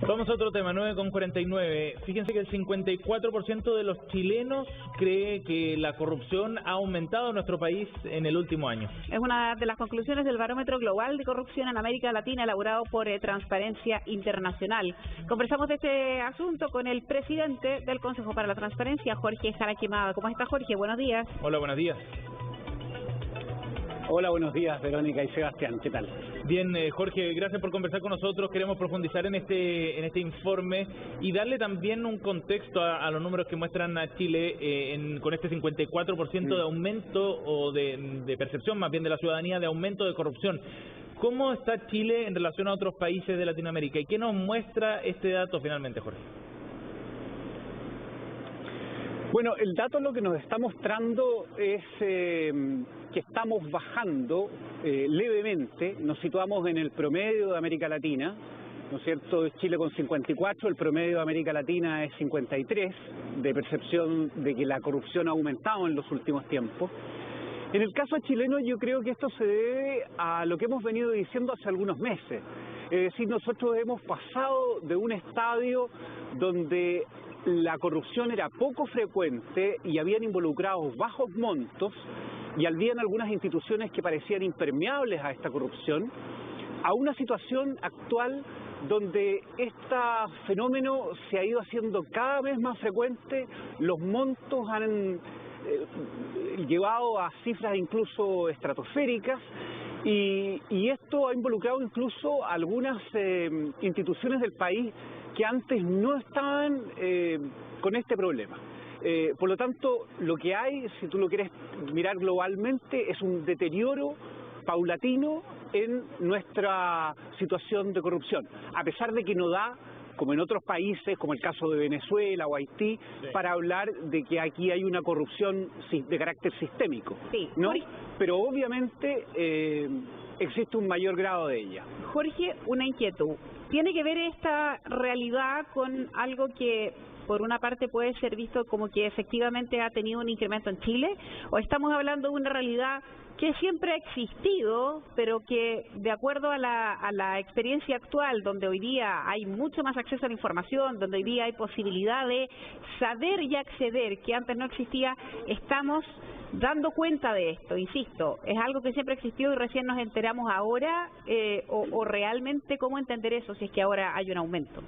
Vamos a otro tema, 9:49. Fíjense que el 54% de los chilenos cree que la corrupción ha aumentado en nuestro país en el último año. Es una de las conclusiones del Barómetro Global de Corrupción en América Latina elaborado por Transparencia Internacional. Conversamos de este asunto con el presidente del Consejo para la Transparencia, Jorge Jara Quemada. ¿Cómo está, Jorge? Buenos días. Hola, buenos días. Hola, buenos días, Verónica y Sebastián. ¿Qué tal? Bien, Jorge, gracias por conversar con nosotros. Queremos profundizar en este informe y darle también un contexto a los números que muestran a Chile con este 54% de aumento o de percepción más bien de la ciudadanía de aumento de corrupción. ¿Cómo está Chile en relación a otros países de Latinoamérica? ¿Y qué nos muestra este dato finalmente, Jorge? Bueno, el dato lo que nos está mostrando es que estamos bajando levemente, nos situamos en el promedio de América Latina, ¿no es cierto? Chile con 54, el promedio de América Latina es 53, de percepción de que la corrupción ha aumentado en los últimos tiempos. En el caso chileno yo creo que esto se debe a lo que hemos venido diciendo hace algunos meses, es decir, nosotros hemos pasado de un estadio donde la corrupción era poco frecuente y habían involucrados bajos montos y habían algunas instituciones que parecían impermeables a esta corrupción, a una situación actual donde este fenómeno se ha ido haciendo cada vez más frecuente, los montos han llevado a cifras incluso estratosféricas y esto ha involucrado incluso algunas instituciones del país que antes no estaban con este problema. Por lo tanto, lo que hay, si tú lo quieres mirar globalmente, es un deterioro paulatino en nuestra situación de corrupción, a pesar de que no da, como en otros países, como el caso de Venezuela o Haití, para hablar de que aquí hay una corrupción de carácter sistémico, ¿no? Pero obviamente existe un mayor grado de ella. Jorge, una inquietud. ¿Tiene que ver esta realidad con algo que por una parte puede ser visto como que efectivamente ha tenido un incremento en Chile? ¿O estamos hablando de una realidad que siempre ha existido, pero que de acuerdo a la experiencia actual, donde hoy día hay mucho más acceso a la información, donde hoy día hay posibilidad de saber y acceder, que antes no existía, estamos dando cuenta de esto? Insisto, ¿es algo que siempre existió y recién nos enteramos ahora? ¿O realmente cómo entender eso si es que ahora hay un aumento?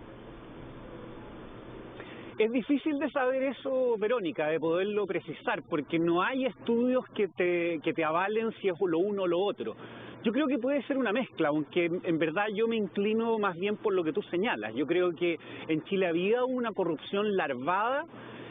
Es difícil de saber eso, Verónica, de poderlo precisar, porque no hay estudios que te avalen si es lo uno o lo otro. Yo creo que puede ser una mezcla, aunque en verdad yo me inclino más bien por lo que tú señalas. Yo creo que en Chile había una corrupción larvada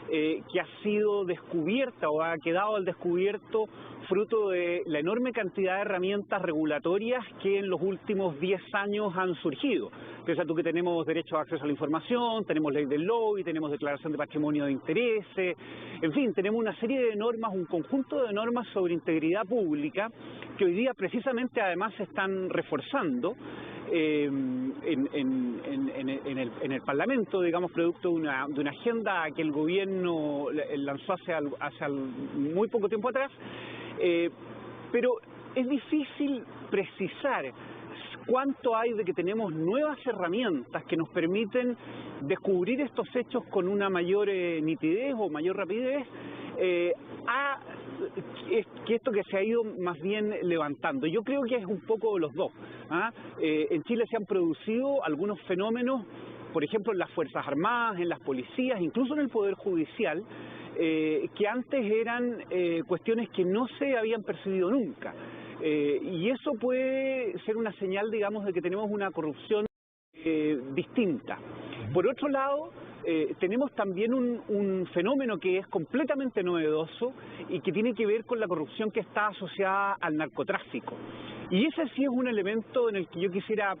que ha sido descubierta o ha quedado al descubierto fruto de la enorme cantidad de herramientas regulatorias que en los últimos 10 años han surgido. Piensa tú que tenemos derecho a acceso a la información, tenemos ley del lobby, tenemos declaración de patrimonio de intereses, en fin, tenemos una serie de normas, un conjunto de normas sobre integridad pública que hoy día precisamente además se están reforzando en el Parlamento, digamos, producto de una agenda que el gobierno lanzó hace muy poco tiempo atrás, pero es difícil precisar cuánto hay de que tenemos nuevas herramientas que nos permiten descubrir estos hechos con una mayor nitidez o mayor rapidez, que esto que se ha ido más bien levantando. Yo creo que es un poco los dos. En Chile se han producido algunos fenómenos, por ejemplo en las Fuerzas Armadas, en las policías, incluso en el Poder Judicial, que antes eran cuestiones que no se habían percibido nunca. Y eso puede ser una señal, digamos, de que tenemos una corrupción distinta. Por otro lado, tenemos también un fenómeno que es completamente novedoso y que tiene que ver con la corrupción que está asociada al narcotráfico. Y ese sí es un elemento en el que yo quisiera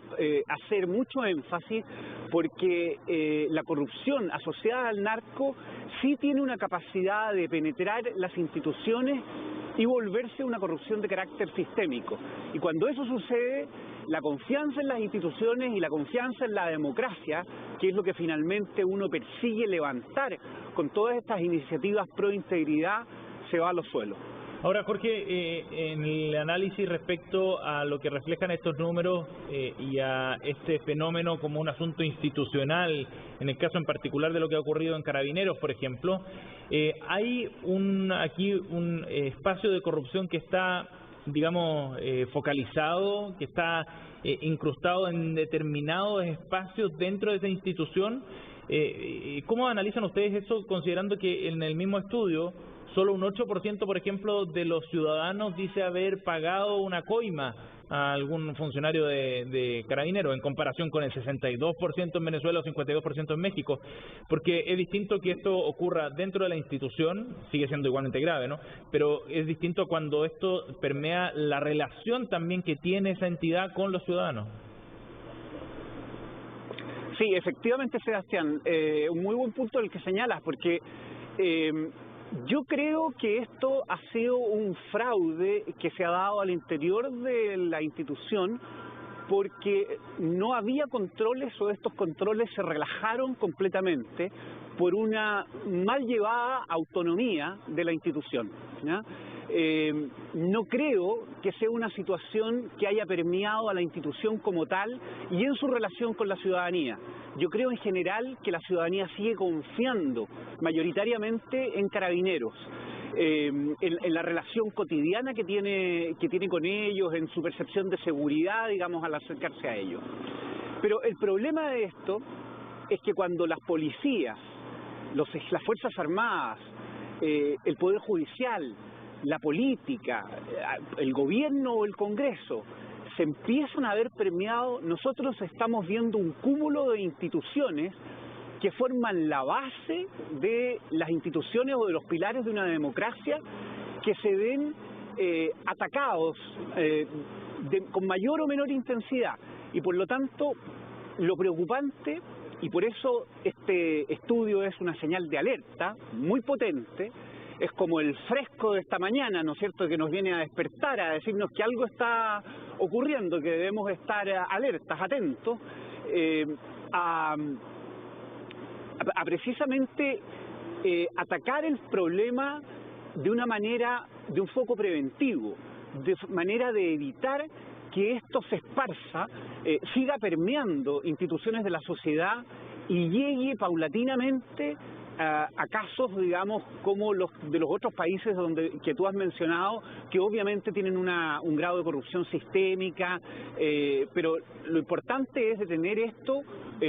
hacer mucho énfasis, porque la corrupción asociada al narco sí tiene una capacidad de penetrar las instituciones y volverse una corrupción de carácter sistémico. Y cuando eso sucede, la confianza en las instituciones y la confianza en la democracia, que es lo que finalmente uno persigue levantar con todas estas iniciativas pro integridad, se va a los suelos. Ahora, Jorge, en el análisis respecto a lo que reflejan estos números y a este fenómeno como un asunto institucional, en el caso en particular de lo que ha ocurrido en Carabineros, por ejemplo, hay aquí un espacio de corrupción que está, digamos, focalizado, que está incrustado en determinados espacios dentro de esa institución. ¿Cómo analizan ustedes eso, considerando que en el mismo estudio solo un 8%, por ejemplo, de los ciudadanos dice haber pagado una coima a algún funcionario de Carabineros, en comparación con el 62% en Venezuela o 52% en México? Porque es distinto que esto ocurra dentro de la institución, sigue siendo igualmente grave, ¿no? Pero es distinto cuando esto permea la relación también que tiene esa entidad con los ciudadanos. Sí, efectivamente, Sebastián, un muy buen punto el que señalas, porque yo creo que esto ha sido un fraude que se ha dado al interior de la institución porque no había controles, o estos controles se relajaron completamente por una mal llevada autonomía de la institución, ¿ya? No creo que sea una situación que haya permeado a la institución como tal y en su relación con la ciudadanía. Yo creo en general que la ciudadanía sigue confiando mayoritariamente en Carabineros, en la relación cotidiana que tiene con ellos, en su percepción de seguridad, digamos, al acercarse a ellos. Pero el problema de esto es que cuando las policías, las Fuerzas Armadas, el Poder Judicial, la política, el gobierno o el Congreso se empiezan a ver permeado, nosotros estamos viendo un cúmulo de instituciones que forman la base de las instituciones o de los pilares de una democracia, que se ven atacados con mayor o menor intensidad. Y por lo tanto, lo preocupante, y por eso este estudio es una señal de alerta muy potente, es como el fresco de esta mañana, ¿no es cierto?, que nos viene a despertar, a decirnos que algo está ocurriendo, que debemos estar alertas, atentos, a precisamente atacar el problema de una manera, de un foco preventivo, de manera de evitar que esto se esparza, siga permeando instituciones de la sociedad y llegue paulatinamente a casos, digamos, como los de los otros países que tú has mencionado, que obviamente tienen un grado de corrupción sistémica, pero lo importante es detener esto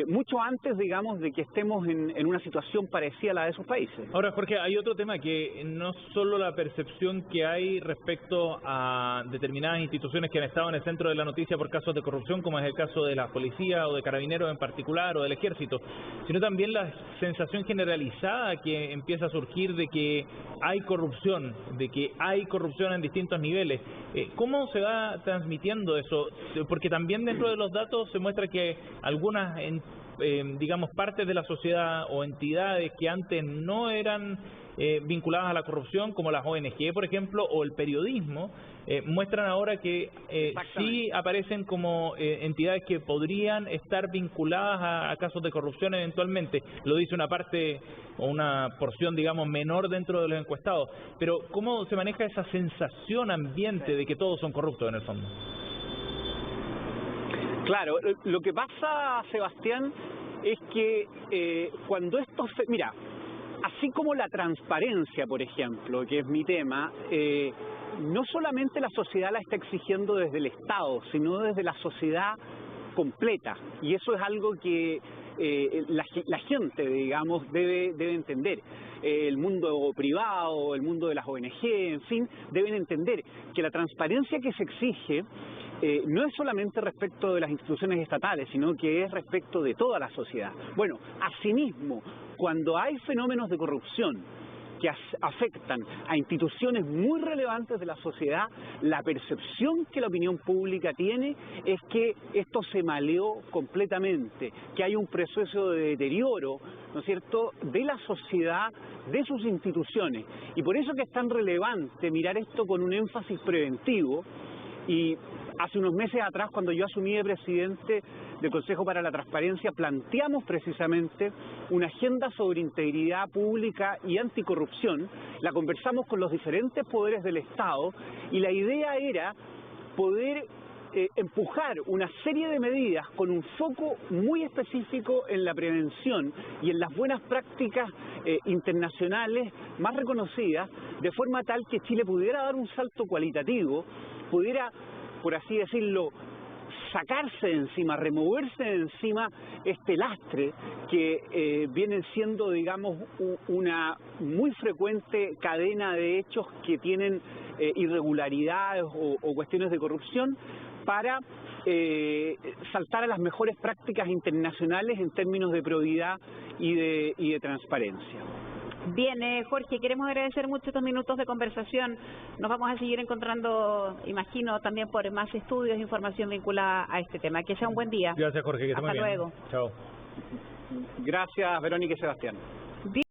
mucho antes, digamos, de que estemos en una situación parecida a la de esos países. Ahora, Jorge, hay otro tema, que no solo la percepción que hay respecto a determinadas instituciones que han estado en el centro de la noticia por casos de corrupción, como es el caso de la policía o de Carabineros en particular, o del ejército, sino también la sensación generalizada que empieza a surgir de que hay corrupción, en distintos niveles. ¿Cómo se va transmitiendo eso? Porque también dentro de los datos se muestra que algunas, digamos, partes de la sociedad o entidades que antes no eran vinculadas a la corrupción, como las ONG, por ejemplo, o el periodismo, muestran ahora que sí aparecen como entidades que podrían estar vinculadas a casos de corrupción eventualmente. Lo dice una parte o una porción, digamos, menor dentro de los encuestados. Pero ¿cómo se maneja esa sensación ambiente de que todos son corruptos en el fondo? Claro, lo que pasa, Sebastián, es que cuando esto se... Mira, así como la transparencia, por ejemplo, que es mi tema, no solamente la sociedad la está exigiendo desde el Estado, sino desde la sociedad completa. Y eso es algo que la gente, digamos, debe entender. El mundo privado, el mundo de las ONG, en fin, deben entender que la transparencia que se exige no es solamente respecto de las instituciones estatales, sino que es respecto de toda la sociedad. Bueno, asimismo, cuando hay fenómenos de corrupción que afectan a instituciones muy relevantes de la sociedad, la percepción que la opinión pública tiene es que esto se maleó completamente, que hay un proceso de deterioro, ¿no es cierto?, de la sociedad, de sus instituciones. Y por eso que es tan relevante mirar esto con un énfasis preventivo. Y Hace unos meses atrás, cuando yo asumí de presidente del Consejo para la Transparencia, planteamos precisamente una agenda sobre integridad pública y anticorrupción. La conversamos con los diferentes poderes del Estado y la idea era poder empujar una serie de medidas con un foco muy específico en la prevención y en las buenas prácticas internacionales más reconocidas, de forma tal que Chile pudiera dar un salto cualitativo, pudiera, por así decirlo, sacarse de encima, removerse de encima este lastre que vienen siendo, digamos, una muy frecuente cadena de hechos que tienen irregularidades o cuestiones de corrupción, para saltar a las mejores prácticas internacionales en términos de probidad y de transparencia. Bien, Jorge, queremos agradecer mucho estos minutos de conversación. Nos vamos a seguir encontrando, imagino, también por más estudios e información vinculada a este tema. Que sea un buen día. Gracias, Jorge. Que esté muy bien. Hasta luego. Chao. Gracias, Verónica y Sebastián.